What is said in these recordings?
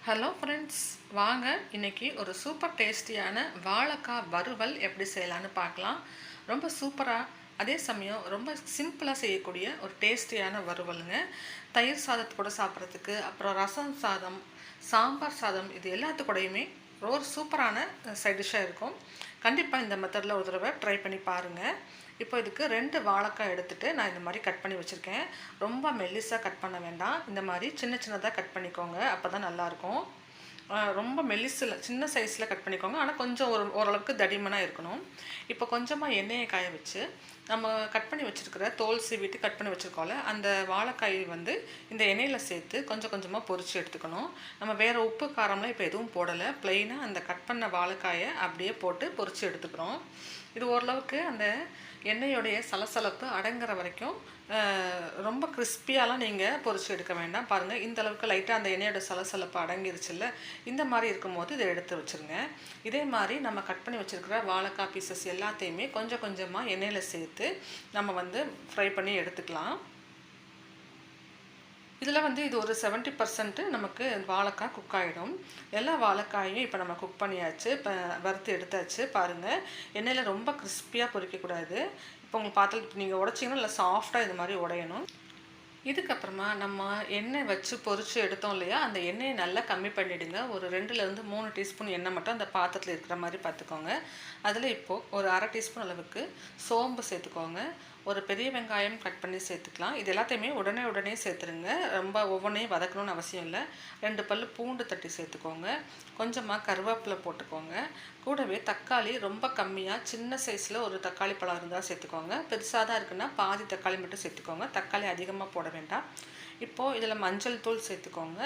Hello friends, வாங்க இன்னைக்கு ஒரு சூப்பர் டேஸ்டியான வாழைக்காய் வறுவல் எப்படி செய்யலான்னு பார்க்கலாம். ரொம்ப சூப்பராக, அதே சமயம் ரொம்ப சிம்பிளாக செய்யக்கூடிய ஒரு டேஸ்டியான வறுவலுங்க. தயிர் சாதத்து கூட சாப்பிட்றதுக்கு, அப்புறம் ரசம் சாதம், சாம்பார் சாதம், இது எல்லாத்துக்கூடையுமே ஒரு சூப்பரான சைட் டிஷ்ஷாக இருக்கும். கண்டிப்பாக இந்த மெத்தடில் ஒரு தடவை ட்ரை பண்ணி பாருங்கள். இப்போ இதுக்கு 2 வாழைக்காய் எடுத்துகிட்டு நான் இந்த மாதிரி கட் பண்ணி வச்சுருக்கேன். ரொம்ப மெல்லிஸாக கட் பண்ண வேண்டாம், இந்த மாதிரி சின்ன சின்னதாக கட் பண்ணிக்கோங்க, அப்போ தான் நல்லாயிருக்கும். ரொம்ப மெல்லிஸில் சின்ன சைஸில் கட் பண்ணிக்கோங்க, ஆனால் கொஞ்சம் ஓரளவுக்கு தடிமனாக இருக்கணும். இப்போ கொஞ்சமாக எண்ணெயை காய வச்சு நம்ம கட் பண்ணி வச்சுருக்கிற தோல் சீவிட்டு கட் பண்ணி வச்சுருக்கோம்ல, அந்த வாழைக்காய் இந்த எண்ணெயில் சேர்த்து கொஞ்சம் கொஞ்சமாக பொரித்து எடுத்துக்கணும். நம்ம வேறு உப்பு காரம்லாம் இப்போ எதுவும் போடலை, ப்ளெயினாக அந்த கட் பண்ண வாழைக்காயை அப்படியே போட்டு பொரித்து எடுத்துக்கிறோம். இது ஓரளவுக்கு அந்த எண்ணெயோடைய சலசலப்பு அடங்குற வரைக்கும் ரொம்ப கிறிஸ்பியாலாம் நீங்கள் பொரிச்சு எடுக்க வேண்டாம். பாருங்கள், இந்த அளவுக்கு லைட்டாக அந்த எண்ணெயோட சலசலப்பு அடங்கிருச்சுல்ல, இந்த மாதிரி இருக்கும்போது இதை எடுத்து வச்சுருங்க. இதே மாதிரி நம்ம கட் பண்ணி வச்சுருக்கிற வாழைக்காய் பீசஸ் எல்லாத்தையுமே கொஞ்சம் கொஞ்சமாக எண்ணெயில் சேர்த்து நம்ம ஃப்ரை பண்ணி எடுத்துக்கலாம். இதில் இது ஒரு 70% நமக்கு வாழைக்காய் குக் ஆகிடும். எல்லா வாழைக்காயும் இப்போ நம்ம குக் பண்ணியாச்சு, இப்போ வறுத்து எடுத்தாச்சு. பாருங்கள், எண்ணெயில் ரொம்ப கிறிஸ்பியாக பொரிக்கக்கூடாது. இப்போ உங்களுக்கு பார்த்து நீங்கள் உடைச்சிங்கன்னா நல்லா சாஃப்டாக இது மாதிரி உடையணும். இதுக்கப்புறமா நம்ம எண்ணெய் வச்சு பொரித்து எடுத்தோம் இல்லையா, அந்த எண்ணெயை நல்லா கம்மி பண்ணிவிடுங்க. ஒரு 2லேருந்து 3 டீஸ்பூன் எண்ணெய் மட்டும் அந்த பாத்திரத்தில் இருக்கிற மாதிரி பார்த்துக்கோங்க. அதில் இப்போது ஒரு 1/2 டீஸ்பூன் அளவுக்கு சோம்பு சேர்த்துக்கோங்க. ஒரு பெரிய வெங்காயம் கட் பண்ணி சேர்த்துக்கலாம். இது எல்லாத்தையுமே உடனே சேர்த்துருங்க, ரொம்ப ஒவ்வொன்றையும் வதக்கணும்னு அவசியம் இல்லை. 2 பல் பூண்டு தட்டி சேர்த்துக்கோங்க. கொஞ்சமாக கருவேப்பிலை போட்டுக்கோங்க. கூடவே தக்காளி ரொம்ப கம்மியாக சின்ன சைஸில் ஒரு தக்காளி பழம் இருந்தால் சேர்த்துக்கோங்க. பெருசாக தான் இருக்குன்னா பாதி தக்காளி மட்டும் சேர்த்துக்கோங்க, தக்காளி அதிகமாக போட வேண்டாம். இப்போது இதில் மஞ்சள் தூள் சேர்த்துக்கோங்க.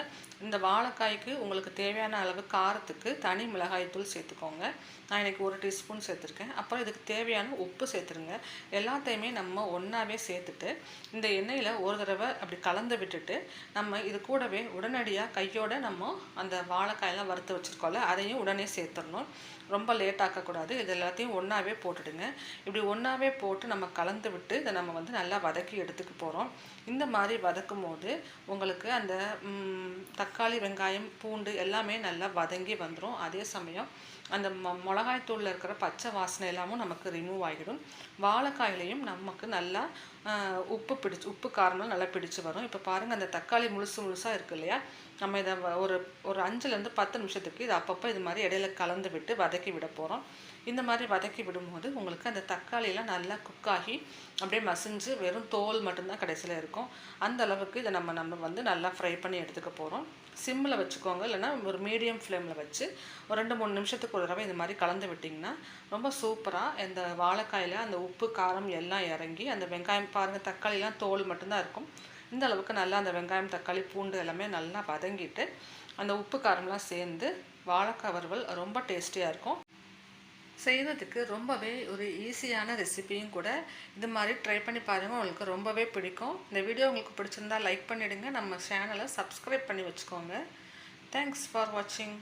இந்த வாழைக்காய்க்கு உங்களுக்கு தேவையான அளவு காரத்துக்கு தனி மிளகாய் தூள் சேர்த்துக்கோங்க. நான் இன்றைக்கி 1 டீஸ்பூன் சேர்த்துருக்கேன். அப்புறம் இதுக்கு தேவையான உப்பு சேர்த்துருங்க. எல்லாத்தையுமே நம்ம ஒன்றாவே சேர்த்துட்டு இந்த எண்ணெயில் ஒரு தடவை அப்படி கலந்து விட்டுட்டு நம்ம இது கூடவே உடனடியாக கையோடு நம்ம அந்த வாழைக்காயெல்லாம் வறுத்து வச்சுருக்கோம்ல, அதையும் உடனே சேர்த்துடணும். ரொம்ப லேட் ஆக்கக்கூடாது. இது எல்லாத்தையும் ஒன்றாவே போட்டுடுங்க. இப்படி ஒன்றாவே போட்டு நம்ம கலந்து விட்டு இதை நம்ம நல்லா வதக்கி எடுத்துக்க போகிறோம். இந்த மாதிரி வதக்கும் போது உங்களுக்கு அந்த தக்காளி, வெங்காயம், பூண்டு எல்லாமே நல்லா வதங்கி வந்துடும். அதே சமயம் அந்த மிளகாய்த்தூளில் இருக்கிற பச்சை வாசனை எல்லாமும் நமக்கு ரிமூவ் ஆகிடும். வாழைக்காயிலையும் நமக்கு நல்லா உப்பு காரம்லாம் நல்லா பிடிச்சு வரும். இப்போ பாருங்கள், அந்த தக்காளி முழுசாக இருக்குது இல்லையா, நம்ம இதை ஒரு 5லேருந்து 10 நிமிஷத்துக்கு இது அப்பப்போ இது மாதிரி இடையில கலந்து விட்டு வதக்கி விட போகிறோம். இந்த மாதிரி வதக்கி விடும்போது உங்களுக்கு அந்த தக்காளியெல்லாம் நல்லா குக்காகி அப்படியே மசிஞ்சு வெறும் தோல் மட்டும்தான் கடைசியில் இருக்கும். அந்த அளவுக்கு இதை நம்ம நல்லா ஃப்ரை பண்ணி எடுத்துக்க போகிறோம். சிம்மில் வச்சுக்கோங்க, இல்லைனா ஒரு மீடியம் ஃப்ளேமில் வச்சு ஒரு 2-3 நிமிஷத்துக்கு ஒரு தடவை இது மாதிரி கலந்து விட்டிங்கன்னா ரொம்ப சூப்பராக இந்த வாழைக்காயில் அந்த உப்பு காரம் எல்லாம் இறங்கி அந்த வெங்காயம் பாருங்கள், தக்காளிலாம் தோல் மட்டும்தான் இருக்கும். இந்த அளவுக்கு நல்லா அந்த வெங்காயம், தக்காளி, பூண்டு எல்லாமே நல்லா வதங்கிட்டு அந்த உப்பு காரம்லாம் சேர்ந்து வாழைக்காய் வறுவல் ரொம்ப டேஸ்டியாக இருக்கும். செய்கிறதுக்கு ரொம்பவே ஒரு ஈஸியான ரெசிபியும் கூட. இது மாதிரி ட்ரை பண்ணி பாருங்கள், உங்களுக்கு ரொம்பவே பிடிக்கும். இந்த வீடியோ உங்களுக்கு பிடிச்சிருந்தால் லைக் பண்ணிவிடுங்க. நம்ம சேனலை சப்ஸ்கிரைப் பண்ணி வச்சுக்கோங்க. தேங்க்ஸ் ஃபார் வாட்சிங்.